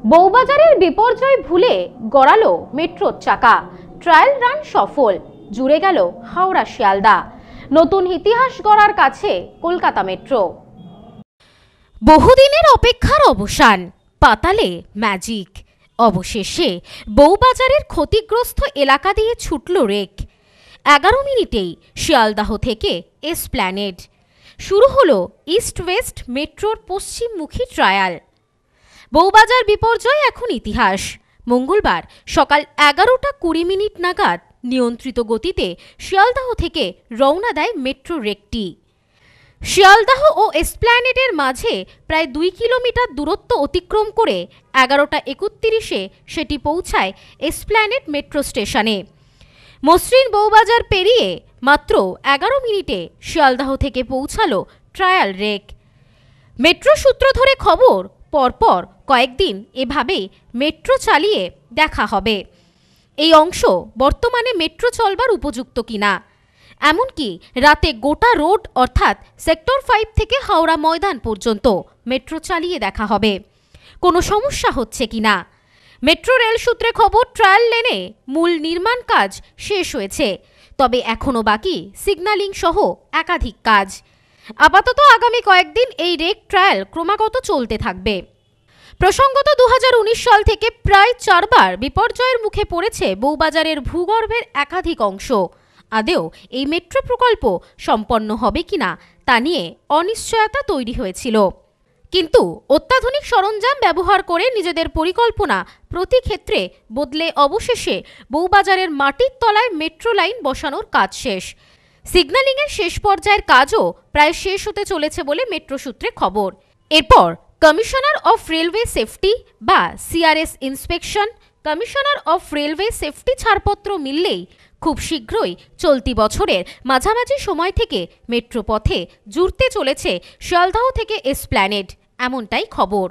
বউবাজারের বিপর্যয় ভুলে গড়ালো মেট্রোর চাকা। ট্রায়াল রান সফল, জুড়ে গেল হাওড়া শিয়ালদা। নতুন ইতিহাস গড়ার কাছে কলকাতা মেট্রো। বহুদিনের অপেক্ষার অবসান, পাতালে ম্যাজিক। অবশেষে বউবাজারের ক্ষতিগ্রস্ত এলাকা দিয়ে ছুটল রেক। 11 মিনিটেই শিয়ালদাহ থেকে এসপ্ল্যানেড। শুরু হলো ইস্ট ওয়েস্ট মেট্রোর পশ্চিমমুখী ট্রায়াল। বউবাজার বিপর্যয় এখন ইতিহাস। মঙ্গলবার সকাল 11:20 নাগাদ নিয়ন্ত্রিত গতিতে শিয়ালদাহ থেকে রওনা দেয় মেট্রো রেকটি। শিয়ালদাহ ও এসপ্ল্যানেডের মাঝে প্রায় 2 কিলোমিটার দূরত্ব অতিক্রম করে 11:31-এ সেটি পৌঁছায় এসপ্ল্যানেড মেট্রো স্টেশনে। মসৃণ বউবাজার পেরিয়ে মাত্র 11 মিনিটে শিয়ালদাহ থেকে পৌঁছালো ট্রায়াল রেক। মেট্রো সূত্র ধরে খবর, পরপর কয়েকদিন এভাবেই মেট্রো চালিয়ে দেখা হবে এই অংশ বর্তমানে মেট্রো চলবার উপযুক্ত কিনা। এমনকি রাতে গোটা রোড অর্থাৎ সেক্টর 5 থেকে হাওড়া ময়দান পর্যন্ত মেট্রো চালিয়ে দেখা হবে কোনো সমস্যা হচ্ছে কিনা। মেট্রো রেল সূত্রে খবর, ট্রায়াল লেনে মূল নির্মাণ কাজ শেষ হয়েছে, তবে এখনও বাকি সিগন্যালিং সহ একাধিক কাজ। আপাতত আগামী কয়েকদিন এই রেক ট্রায়াল ক্রমাগত চলতে থাকবে। প্রসঙ্গত 2019 সাল থেকে প্রায় 4 বার বিপর্যয়ের মুখে পড়েছে বউবাজারের ভূগর্ভের একাধিক অংশ। আদেও এই মেট্রো প্রকল্প সম্পন্ন হবে কিনা তা নিয়ে অনিশ্চয়তা তৈরি হয়েছিল। কিন্তু অত্যাধুনিক সরঞ্জাম ব্যবহার করে নিজেদের পরিকল্পনা প্রতি ক্ষেত্রে বদলে অবশেষে বউবাজারের মাটির তলায় মেট্রো লাইন বসানোর কাজ শেষ। সিগন্যালিংয়ের শেষ পর্যায়ের কাজও প্রায় শেষ হতে চলেছে বলে মেট্রো সূত্রে খবর। এরপর কমিশনার অফ রেলওয়ে সেফটি বা CRS inspection, commissioner of railway safety ছাড়পত্র মিললেই খুব শীঘ্রই চলতি বছরের মাঝামাঝি সময় থেকে মেট্রো পথে জুড়তে চলেছে শিয়ালদাহ থেকে এসপ্ল্যানেড, এমনটাই খবর।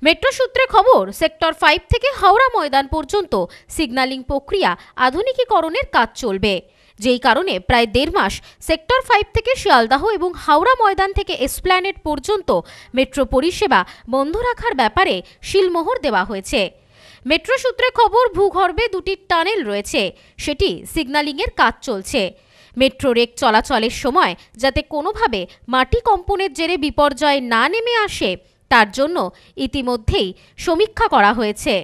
মেট্রো সূত্রে খবর, সেক্টর 5 থেকে হাওড়া ময়দান পর্যন্ত সিগন্যালিং প্রক্রিয়া আধুনিকীকরণের কাজ চলবে, যেই কারণে প্রায় 1.5 মাস সেক্টর 5 থেকে শিয়ালদাহ এবং হাওড়া ময়দান থেকে এসপ্ল্যানেড পর্যন্ত মেট্রো পরিষেবা বন্ধ রাখার ব্যাপারে শিলমোহর দেওয়া হয়েছে। মেট্রো সূত্রে খবর, ভূগর্ভে 2টি টানেল রয়েছে, সেটি সিগন্যালিংয়ের কাজ চলছে। মেট্রো রেক চলাচলের সময় যাতে কোনোভাবে মাটি কম্পনের জেরে বিপর্যয় না নেমে আসে তার জন্য ইতিমধ্যেই সমীক্ষা করা হয়েছে।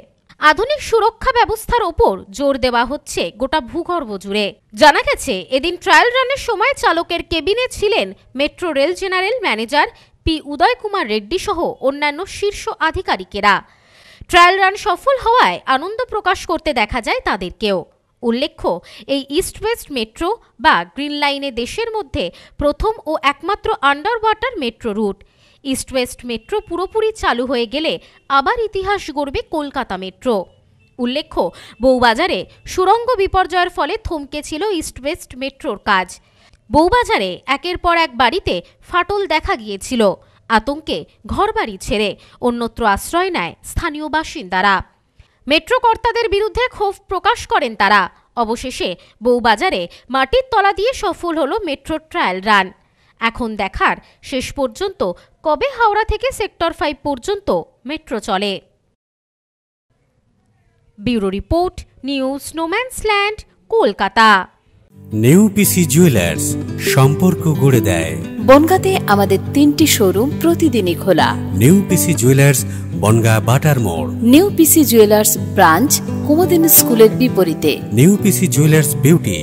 আধুনিক সুরক্ষা ব্যবস্থার ওপর জোর দেওয়া হচ্ছে গোটা ভূগর্ভ জুড়ে। জানা গেছে, এদিন ট্রায়াল রানের সময় চালকের কেবিনে ছিলেন metro rail general manager P Uday Kumar Reddy সহ অন্যান্য শীর্ষ আধিকারিকেরা। ট্রায়াল রান সফল হওয়ায় আনন্দ প্রকাশ করতে দেখা যায় তাদেরকেও। উল্লেখ্য, এই ইস্ট ওয়েস্ট মেট্রো বা গ্রিন লাইনে দেশের মধ্যে প্রথম ও একমাত্র under water metro route. East west metro পুরোপুরি চালু হয়ে গেলে আবার ইতিহাস গড়বে কলকাতা মেট্রো। উল্লেখ্য, বউবাজারে সুড়ঙ্গ বিপর্যয়ের ফলে থমকে ছিল ইস্ট ওয়েস্ট মেট্রোর কাজ। বউবাজারে একের পর এক বাড়িতে ফাটল দেখা গিয়েছিল। আতঙ্কে ঘরবাড়ি ছেড়ে অন্যত্র আশ্রয় নেয় স্থানীয় বাসিন্দারা। মেট্রো কর্তাদের বিরুদ্ধে ক্ষোভ প্রকাশ করেন তারা। অবশেষে বউবাজারে মাটির তলা দিয়ে সফল হলো মেট্রো ট্রায়াল রান। এখন দেখার শেষ পর্যন্ত কবে হাওড়া থেকে সেক্টর 5 পর্যন্ত মেট্রো চলে। Bureau report, news no man's land, Kolkata. New PC jewellers, সম্পর্ক গড়ে দেয়। বনগাঁতে আমাদের 3টি শোরুম প্রতিদিনই খোলা। নিউ পিসি জুয়েলার্স, বনগাঁ বাটার মোড়। New PC jewellers branch, Kumudini স্কুলের বিপরীতে। New PC jewellers beauty,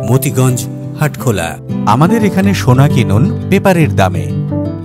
Motiganj, Hatkhola. আমাদের এখানে সোনা কিনুন পেপারের দামে।